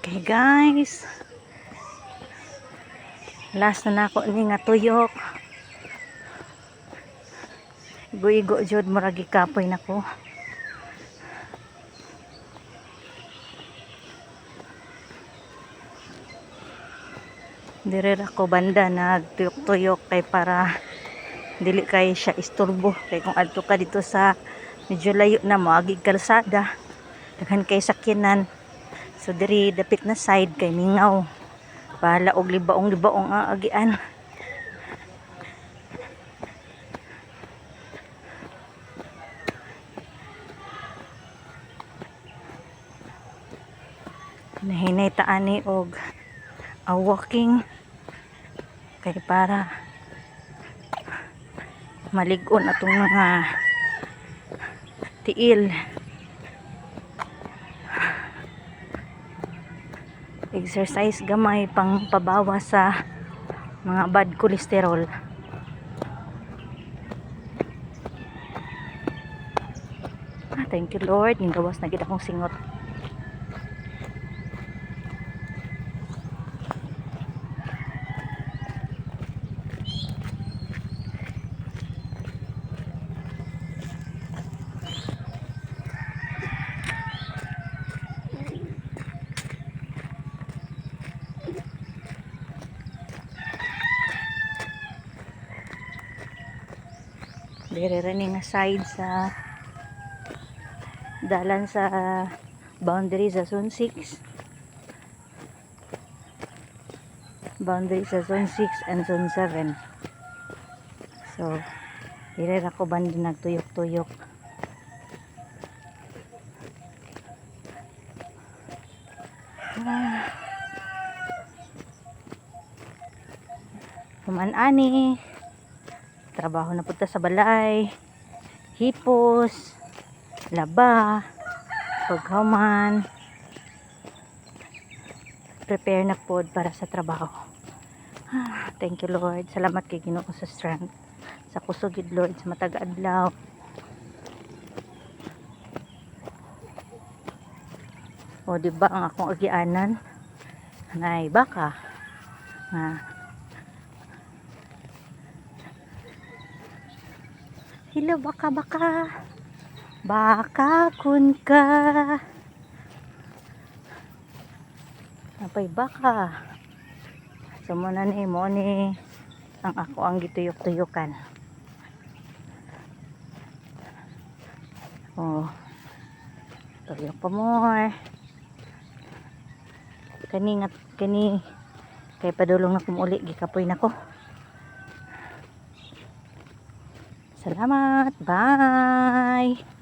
Okay guys, last na nako ni nga tuyok. Igo-igo jud murag gikapoy nako. Dire ako banda nagtuyok-tuyok kay para dili kay siya isturbo, kay kung adto ka dito sa medyo layo na mo agi kalsada daghan kay sakyanan. So diri dapit na side kay mingaw. Bahala og libaong-libaong ang agian. Nahinay taani og walking kay para malig-on atong mga tiil. Exercise gamay pang pabawas sa mga bad cholesterol. Thank you Lord, gawas na gid akong singot. Dire rin nga side sa dalan sa boundary sa zone 6. Boundary sa zone 6 and zone 7. So, dire ako bandi nagtuyok-tuyok. Kuman-ani. Trabaho na punta sa balay, hipos, laba, paghuman, prepare na pod para sa trabaho. Thank you Lord, salamat kay Ginoo sa strength, sa kusogid Lord sa matag adlaw. O diba ang akong agianan nay baka hello baka kun ka napay baka so mo ni ang ako ang gituyok-tuyokan. Oh, tuyok pa more kani kay padulong na kumuli gikapoy nako. Salamat, bye.